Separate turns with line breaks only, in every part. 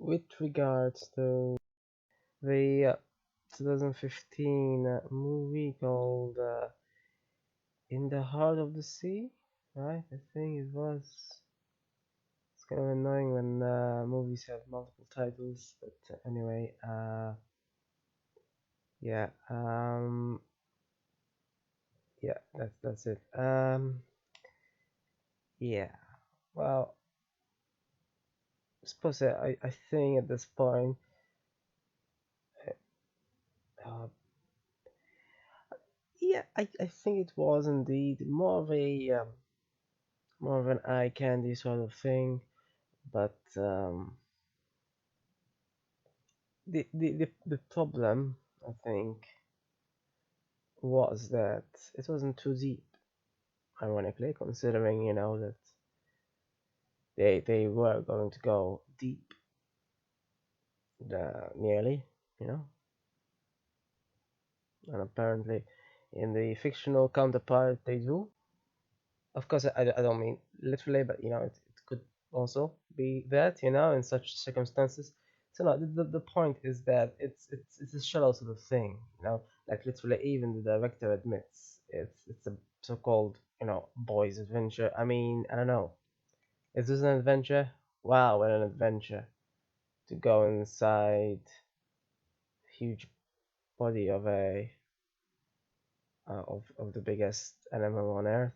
with regards to the 2015 movie called In the Heart of the Sea, right? I think it was. It's kind of annoying when movies have multiple titles, but anyway, yeah, yeah, that's it. Yeah, well, I suppose I think at this point, uh, yeah, I think it was indeed more of an eye candy sort of thing, but the problem I think was that it wasn't too deep, ironically, considering that they were going to go deep, nearly, you know, and apparently in the fictional counterpart they do. Of course, I don't mean literally, but it could also be that, in such circumstances. So no, the point is that it's a shallow sort of thing, like literally even the director admits it's a so-called boys adventure. I mean, I don't know. Is this an adventure? Wow, what an adventure to go inside huge body of a of the biggest animal on earth.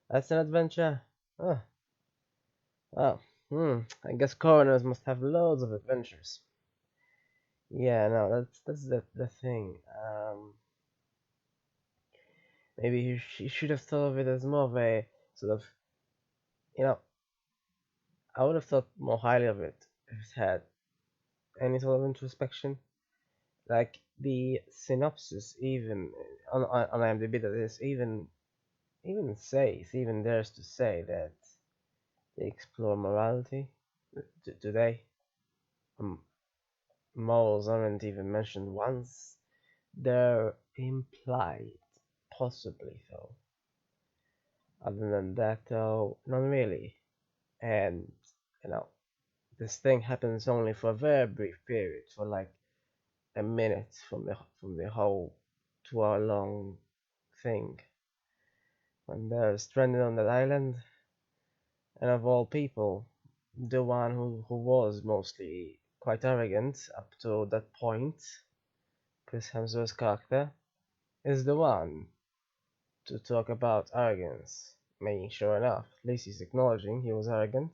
That's an adventure. Oh, wow. I guess coroners must have loads of adventures. Yeah, no, that's the thing. Maybe he should have thought of it as more of a sort of, you know, I would have thought more highly of it if it had any sort of introspection. Like the synopsis, even on IMDb, that is even dares to say that they explore morality. Do they? Um, Morals aren't even mentioned once. They're implied, possibly though. Other than that, though, not really. And you know, this thing happens only for a very brief period, for like a minute from the whole 2 hour long thing. When they're stranded on that island, and of all people, the one who was mostly quite arrogant up to that point, Chris Hemsworth's character, is the one to talk about arrogance. I mean, sure enough, at least he's acknowledging he was arrogant.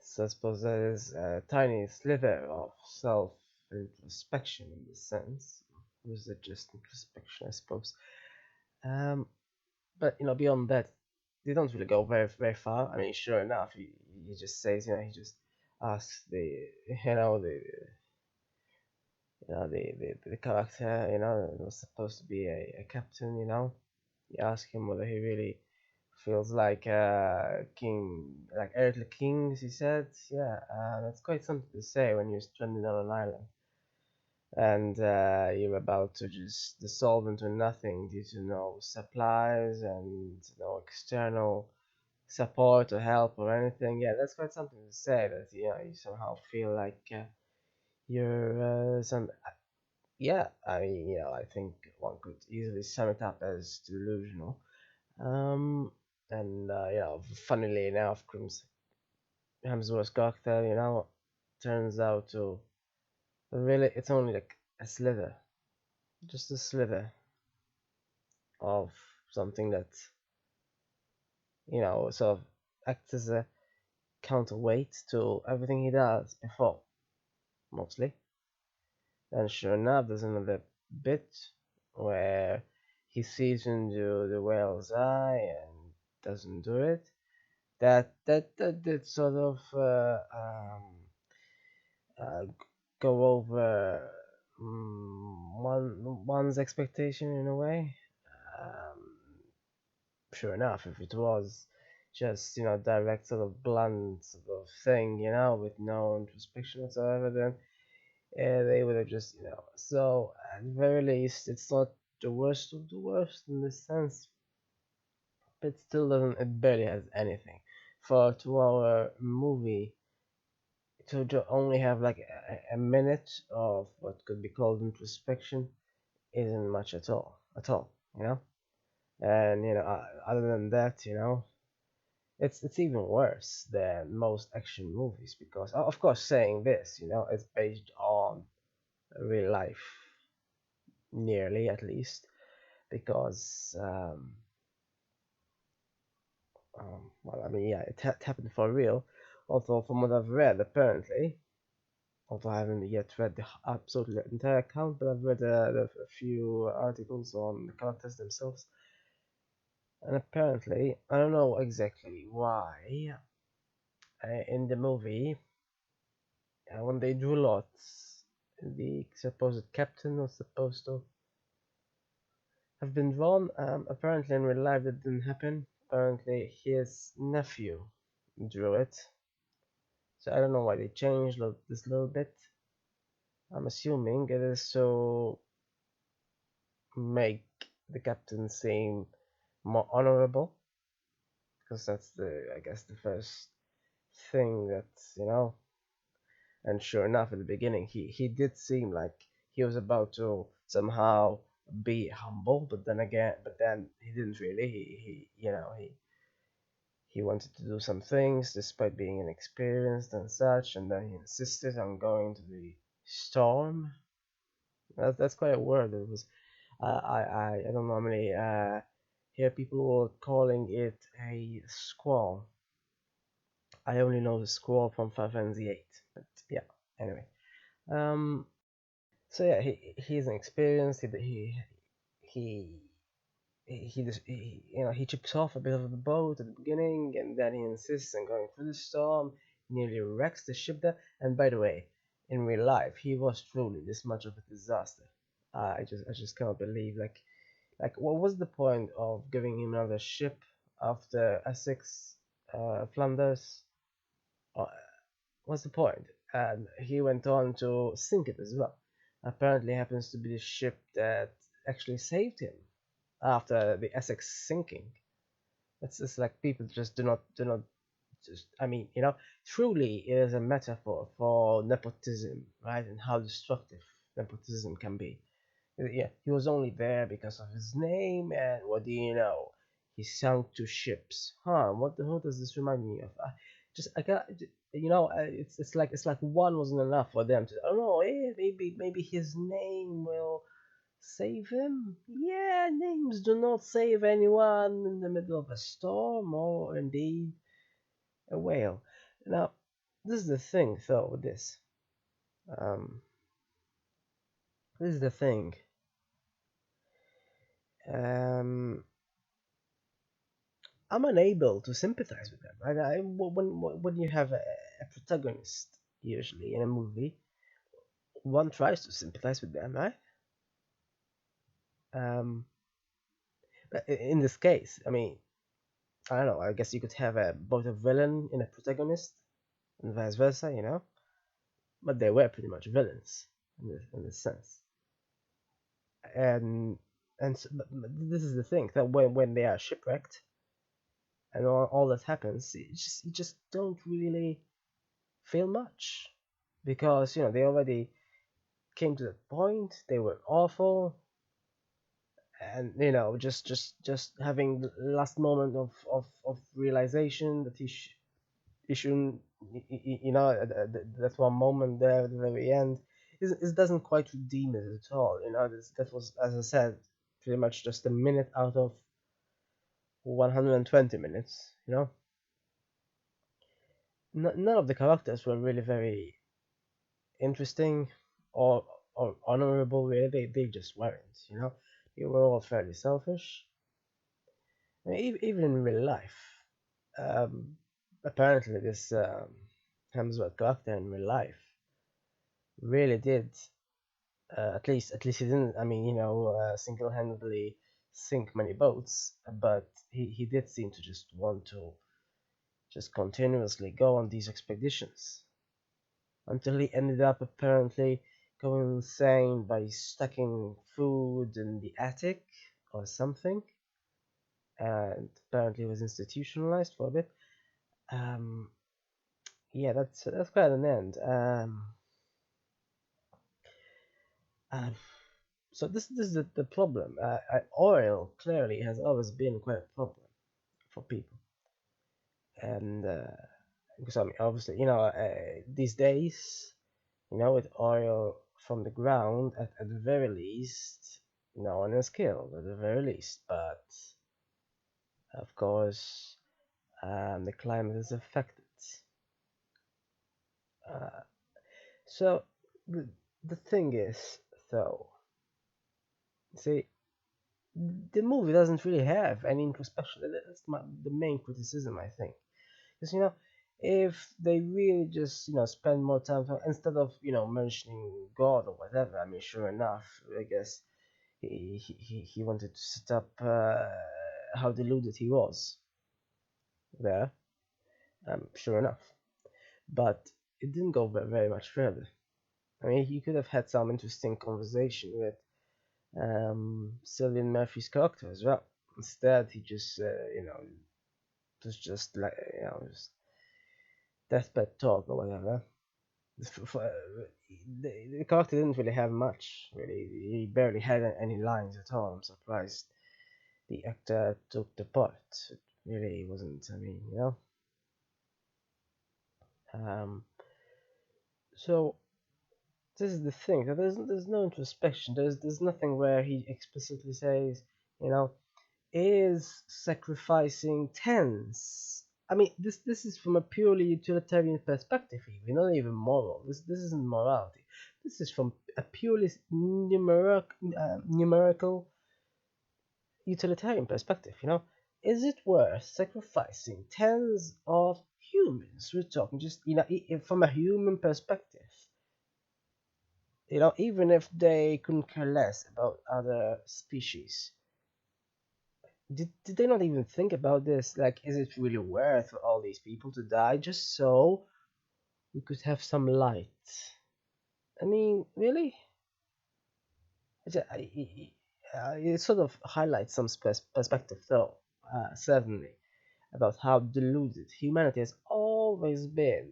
So I suppose that is a tiny sliver of self introspection in this sense. Or is it just introspection, I suppose? Um, but beyond that, they don't really go very very far. I mean, sure enough, he just says, he just asks the character, that was supposed to be a captain, you ask him whether he really feels like king, like earthly kings. He said, yeah, that's quite something to say when you're stranded on an island and you're about to just dissolve into nothing due to no supplies and no external support or help or anything. Yeah, that's quite something to say, that you somehow feel like you're some. Yeah, I mean, I think one could easily sum it up as delusional. Um, and funnily enough, Crimson Hemsworth's character, turns out to really, it's only like a slither, just a slither of something that sort of acts as a counterweight to everything he does before, mostly. And sure enough, there's another bit where he sees into the whale's eye and doesn't do it. That did sort of uh, go over one's expectation in a way. Um, sure enough, if it was just direct sort of blunt sort of thing, with no introspection whatsoever, then they would have just So at the very least, it's not the worst of the worst in this sense, but it still doesn't. It barely has anything for a 2 hour movie. to only have like a minute of what could be called introspection isn't much at all, you know. And other than that, it's even worse than most action movies because, of course, saying this, it's based on real life, nearly at least, because well, I mean, yeah, it happened for real. Although from what I've read, apparently, although I haven't yet read the absolutely entire account, but I've read a few articles on the characters themselves, and apparently, I don't know exactly why, in the movie, when they do lots, the supposed captain was supposed to have been drawn. Apparently, in real life, that didn't happen. Apparently, his nephew drew it. So I don't know why they changed this little bit. I'm assuming it is to make the captain seem more honorable, because that's I guess, the first thing that you know. And sure enough, at the beginning, he did seem like he was about to somehow be humble, but then he didn't really. He wanted to do some things despite being inexperienced and such, and then he insisted on going to the storm. That's quite a word. It was I don't normally hear people calling it a squall. I only know the squall from Final Fantasy VIII. But yeah, anyway. Um. So yeah, he's inexperienced. He he chips off a bit of the boat at the beginning, and then he insists on going through the storm. Nearly wrecks the ship there. And by the way, in real life, he was truly this much of a disaster. I just cannot believe, like what was the point of giving him another ship after Essex, Flanders? Uh, what's the point? And he went on to sink it as well. Apparently, happens to be the ship that actually saved him after the Essex sinking. It's just like people just do not just. I mean, truly it is a metaphor for nepotism, right? And how destructive nepotism can be. Yeah, he was only there because of his name, and what do you know? He sunk two ships. Huh? What the hell does this remind me of? I got, it's like one wasn't enough for them to. I don't know. Maybe his name will save him. Yeah, names do not save anyone in the middle of a storm or indeed a whale. Now, this is the thing, though. With um, this is the thing. Um, I'm unable to sympathize with them. Right? When you have a protagonist, usually in a movie, one tries to sympathize with them, right? Um, but in this case, I mean, I don't know. I guess you could have both a villain and a protagonist, and vice versa, But they were pretty much villains in this sense. And but this is the thing, that when they are shipwrecked and all that happens, you just don't really feel much, because they already came to that point. They were awful, and just having the last moment of realization that he shouldn't, that one moment there at the very end, it doesn't quite redeem it at all. That was, as I said, pretty much just a minute out of 120 minutes. None of the characters were really very interesting or honorable. Really, they just weren't. They were all fairly selfish. I mean, even in real life, um, apparently this Hemsworth character in real life really did, at least he didn't. I mean, single-handedly sink many boats, but he did seem to just want to just continuously go on these expeditions until he ended up apparently going insane by stacking food in the attic or something, and apparently was institutionalized for a bit. Um, yeah, that's quite an end. Um, so this is the problem. Oil clearly has always been quite a problem for people, and because I mean, obviously, these days, with oil from the ground, at the very least, no one is killed at the very least. But of course, the climate is affected. Uh, so the the thing is, though, see, the movie doesn't really have any introspection. That's the main criticism, I think. Because if they really just spend more time instead of mentioning God or whatever. I mean, sure enough, I guess he wanted to set up how deluded he was there. Sure enough, but it didn't go very much further. I mean, he could have had some interesting conversation with Cillian Murphy's character as well. Instead, he just was just like just deathbed talk or whatever. The character didn't really have much. Really, he barely had any lines at all. I'm surprised the actor took the part. It really wasn't. I mean, Um, so this is the thing. So there's no introspection. There's nothing where he explicitly says, you know, is sacrificing tens. I mean, this is from a purely utilitarian perspective, even not even moral. This isn't morality. This is from a purely numerical utilitarian perspective. Is it worth sacrificing tens of humans? We're talking just from a human perspective. Even if they couldn't care less about other species. Did they not even think about this? Like, is it really worth for all these people to die just so we could have some light? I mean, really? It sort of highlights some perspective, though, certainly, about how deluded humanity has always been.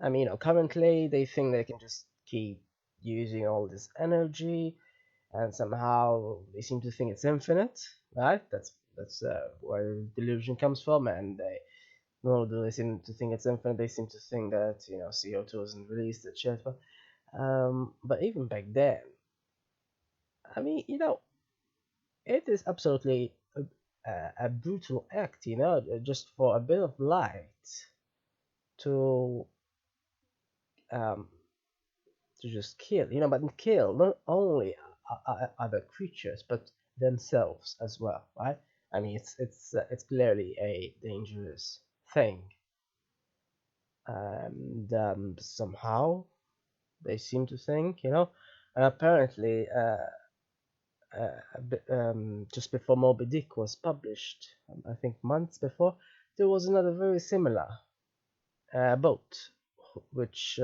I mean, currently they think they can just keep using all this energy, and somehow they seem to think it's infinite, right? That's where delusion comes from, and they nor do they seem to think it's infinite. They seem to think that CO2 isn't released, etc. But even back then, I mean, it is absolutely a brutal act, just for a bit of light to um to just kill, but kill not only other creatures but themselves as well, right? I mean, it's clearly a dangerous thing, and somehow they seem to think, and apparently, just before Moby Dick was published, I think months before, there was another very similar boat which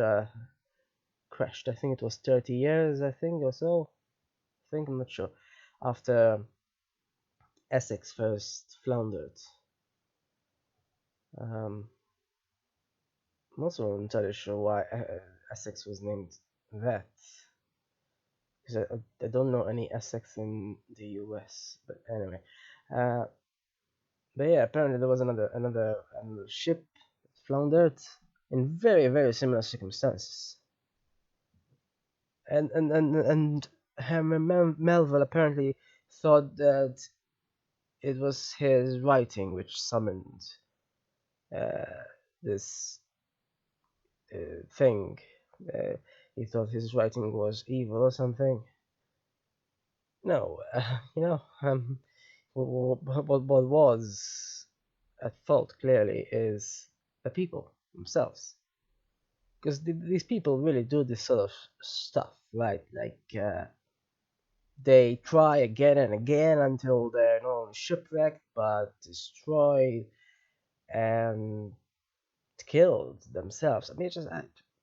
crashed. I think it was 30 years, I think, or so. I think, I'm not sure. After Essex first floundered. Um, I'm also not entirely sure why Essex was named that. Because I don't know any Essex in the US. But anyway. Uh, but yeah, apparently there was another ship that floundered in very, very similar circumstances. And Herman Melville apparently thought that it was his writing which summoned uh, this thing. Uh, he thought his writing was evil or something. No, what was at fault clearly is the people themselves. Because these people really do this sort of stuff, right? Like, they try again and again until they're not only shipwrecked but destroyed and killed themselves. I mean,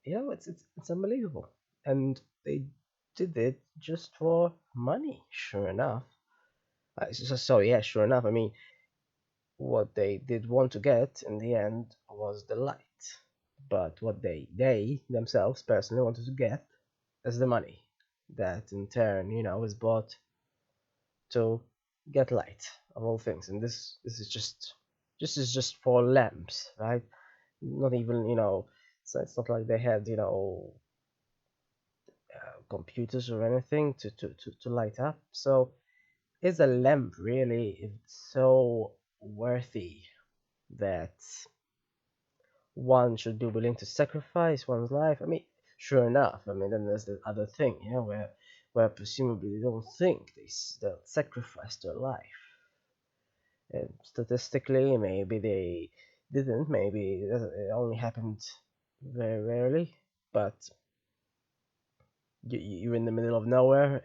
it's unbelievable, and they did it just for money. Sure enough. Yeah, sure enough. I mean, what they did want to get in the end was the light. but what they themselves personally wanted to get is the money that in turn, is bought to get light of all things. And this is just for lamps, right? Not even, so it's not like they had, computers or anything to light up. So is a lamp really so worthy that one should be willing to sacrifice one's life? I mean, sure enough. I mean, then there's the other thing, where presumably they don't think they'll sacrifice their life. And statistically, maybe they didn't. Maybe it only happened very rarely. But you're in the middle of nowhere,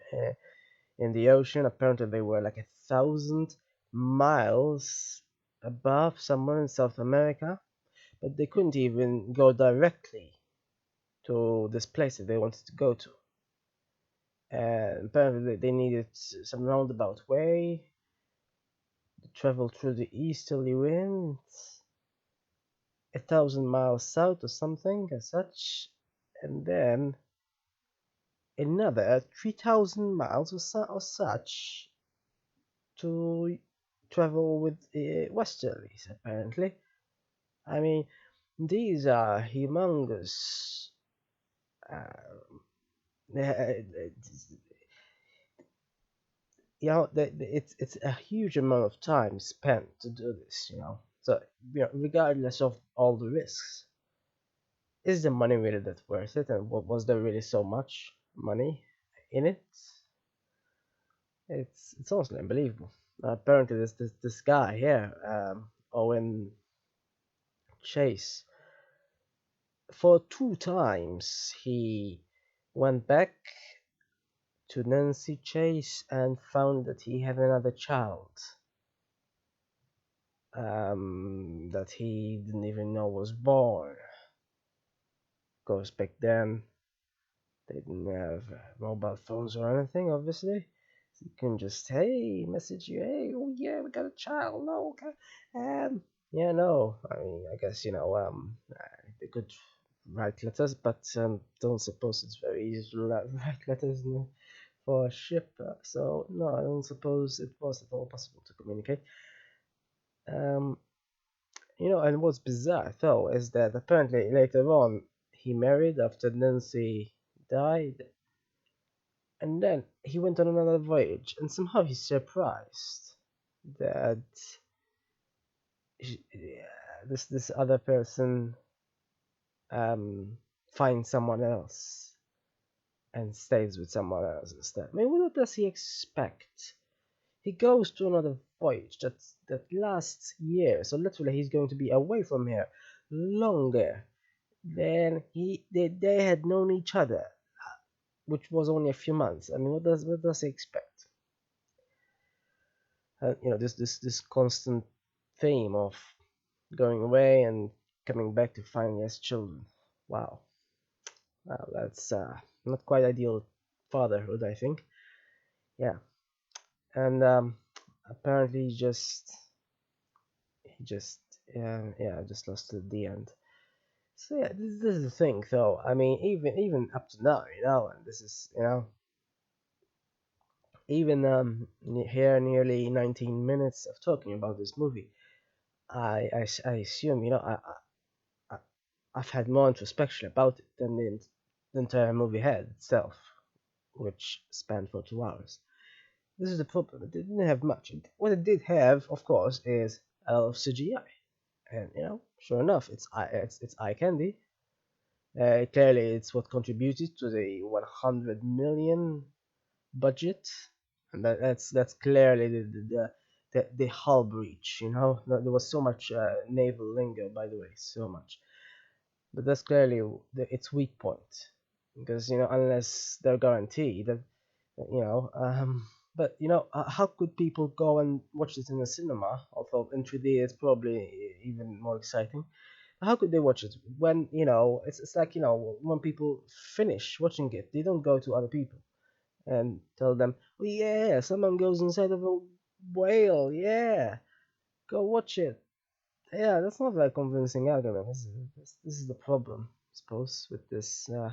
in the ocean. Apparently, they were like 1,000 miles above somewhere in South America, but they couldn't even go directly to this place that they wanted to go to. And apparently, they needed some roundabout way to travel through the easterly winds, 1,000 miles south or something as such, and then another 3,000 miles or such to travel with westerlies, apparently. I mean, these are humongous. Uh, it's a huge amount of time spent to do this. So regardless of all the risks, is the money really that worth it? And was there really so much money in it? It's honestly unbelievable. Apparently, this guy here, Owen Chase, for 2 times he went back to Nancy Chase and found that he had another child, that he didn't even know was born. Of course, back then they didn't have mobile phones or anything, obviously. So you can just, hey, message you, hey, oh yeah, we got a child, no, okay, yeah, no, I mean, I guess, they could write letters, but don't suppose it's very easy to write letters for a ship, so no, I don't suppose it was at all possible to communicate. Um, and what's bizarre though is that apparently later on he married after Nancy died, and then he went on another voyage, and somehow he's surprised that this other person finds someone else and stays with someone else instead. I mean, what does he expect? He goes to another voyage that lasts years, so literally he's going to be away from here longer than they had known each other, which was only a few months. I mean, what does he expect? This constant theme of going away and coming back to find his children. Wow, wow, that's not quite ideal fatherhood, I think. Yeah, and apparently he just yeah, just lost at the end. So yeah, this is the thing, though. I mean, even up to now, and this is even here nearly 19 minutes of talking about this movie. I assume I I've had more introspection about it than the entire movie had itself, which spanned for 2 hours. This is the problem. It didn't have much. What it did have, of course, is a lot of CGI, and sure enough, it's eye candy. Clearly, it's what contributed to the 100 million budget, and that's clearly the hull breach. There was so much naval lingo, by the way, so much, but that's clearly its weak point, because unless they're guaranteed that you know but how could people go and watch this in the cinema, although in 3D it's probably even more exciting? How could they watch it when it's like when people finish watching it, they don't go to other people and tell them, oh yeah, someone goes inside of a whale, yeah, go watch it. Yeah, that's not a very convincing argument, is it? This is the problem, I suppose, with this. Yeah,